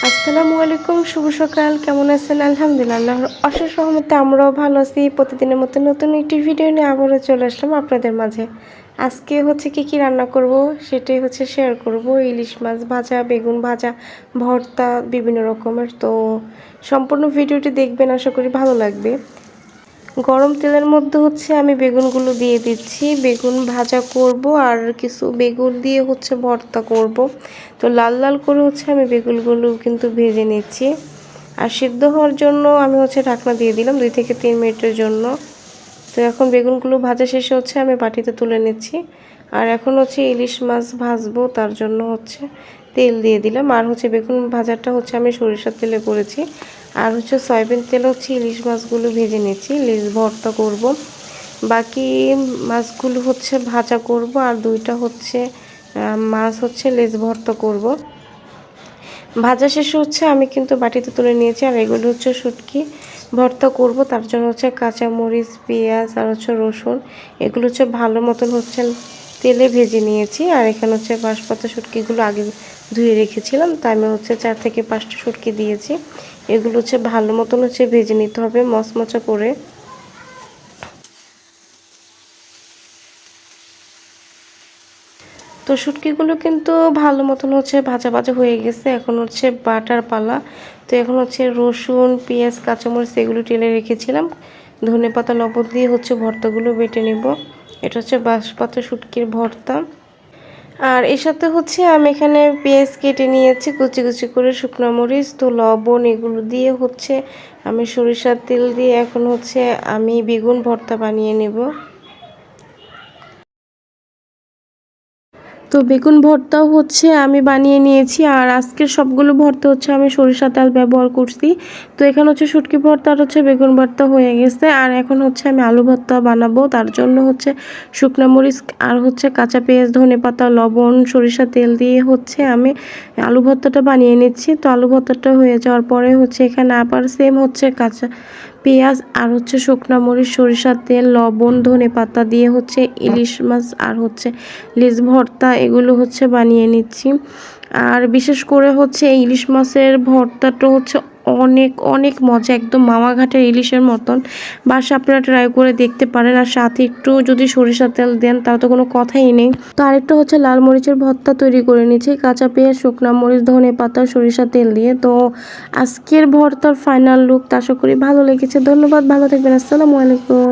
আসসালামু আলাইকুম, শুভ সকাল। কেমন আছেন? আলহামদুলিল্লাহ, আল্লাহর অশেষ রহমতে আমরাও ভালো আছি। প্রতিদিনের মতো নতুন একটি ভিডিও নিয়ে আবারও চলে আসলাম আপনাদের মাঝে। আজকে হচ্ছে কি রান্না করব সেটাই হচ্ছে শেয়ার করব। ইলিশ মাছ ভাজা, বেগুন ভাজা, ভর্তা, বিভিন্ন রকমের। তো সম্পূর্ণ ভিডিওটি দেখবেন, আশা করি ভালো লাগবে। গরম তেলের মধ্যে হচ্ছে আমি বেগুনগুলো দিয়ে দিচ্ছি। বেগুন ভাজা করব আর কিছু বেগুন দিয়ে হচ্ছে ভর্তা করব। তো লাল লাল করে হচ্ছে আমি বেগুনগুলো কিন্তু ভেজে নিচ্ছি। আর সিদ্ধ হওয়ার জন্য আমি হচ্ছে ঢাকনা দিয়ে দিলাম 2 থেকে 3 মিনিটের জন্য। তো এখন বেগুনগুলো ভাজা শেষে হচ্ছে আমি বাটিতে তুলে নিচ্ছি। আর এখন হচ্ছে ইলিশ মাছ ভাজবো, তার জন্য হচ্ছে তেল দিয়ে দিলাম। আর হচ্ছে বেগুন ভাজাটা হচ্ছে আমি সরিষার তেলে করেছি। আর হচ্ছে সয়াবিন তেল হচ্ছে ইলিশ মাছগুলো ভেজে নিচ্ছি, ইলিশ ভর্তা করব। বাকি মাছগুলো হচ্ছে ভাজা করব আর 2টা হচ্ছে মাছ হচ্ছে লেজ ভর্তা করব। ভাজা শেষে হচ্ছে আমি কিন্তু বাটিতে তুলে নিয়েছি। আর এগুলো হচ্ছে শুটকি ভর্তা করব, তার জন্য হচ্ছে কাঁচামরিচ, পেঁয়াজ আর হচ্ছে রসুন, এগুলো হচ্ছে ভালো মতন হচ্ছে তেলে ভেজে নিয়েছি। আর এখানে হচ্ছে বাঁশপাতা শুটকিগুলো আগে ধুয়ে রেখেছিলাম, তাই আমি হচ্ছে 4 থেকে 5টা শুটকি দিয়েছি। এগুলো হচ্ছে ভালো মতন হচ্ছে ভেজে নিতে হবে মচমচা করে। তো শুটকিগুলো কিন্তু ভালো মতন হচ্ছে ভাজা ভাজা হয়ে গেছে। এখন হচ্ছে বাটার পালা। তো এখন হচ্ছে রসুন, পেঁয়াজ, কাঁচামরিচ এগুলো টেলে রেখেছিলাম, ধনেপাতা, লবণ দিয়ে হচ্ছে ভর্তাগুলো বেটে নেব। এটা হচ্ছে বাঁশপাতা শুটকির ভর্তা। আর এর সাথে হচ্ছে আমি এখানে পেঁয়াজ কেটে নিয়েছি কুচি কুচি করে, শুকনো মরিচ, তো লবণ এগুলো দিয়ে হচ্ছে আমি সরিষার তেল দিয়ে এখন হচ্ছে আমি বেগুন ভর্তা বানিয়ে নেব। তো বেগুন ভর্তাও হচ্ছে আমি বানিয়ে নিয়েছি। আর আজকের সবগুলো ভর্তা হচ্ছে আমি সরিষা তেল ব্যবহার করছি। তো এখানে হচ্ছে শুটকি ভর্তা আর হচ্ছে বেগুন ভর্তা হয়ে গেছে। আর এখন হচ্ছে আমি আলু ভর্তা বানাবো, তার জন্য হচ্ছে শুকনো মরিচ আর হচ্ছে কাঁচা পেঁয়াজ, ধনেপাতা, লবণ, সরিষা তেল দিয়ে হচ্ছে আমি আলু ভর্তাটা বানিয়ে নিচ্ছি। তো আলু ভর্তাটা হয়ে যাওয়ার পরে হচ্ছে এখানে আবার সেম হচ্ছে কাঁচা পেঁয়াজ আর হচ্ছে শুকনা মরিচ, সরিষার তেল, লবণ, ধনেপাতা দিয়ে হচ্ছে ইলিশ মাছ আর হচ্ছে লেজ ভর্তা এগুলো হচ্ছে বানিয়ে নিচ্ছি। আর বিশেষ করে হচ্ছে ইলিশ মাছের ভর্তাটা হচ্ছে অনেক অনেক মজা, একদম মামা ঘাটের ইলিশের মতন। বাসা আপনারা ট্রাই করে দেখতে পারেন। আর সাথে একটু যদি সরিষার তেল দেন তাহলে তো কোনো কথাই নেই। তো আরেকটা হচ্ছে লাল মরিচের ভর্তা তৈরি করে নিচ্ছি, কাঁচা পেঁয়াজ, শুকনা মরিচ, ধনেপাতা, সরিষা তেল দিয়ে। তো আজকের ভর্তার ফাইনাল লুক আশা করি ভালো লেগেছে। ধন্যবাদ, ভালো থাকবেন। আসসালামু আলাইকুম।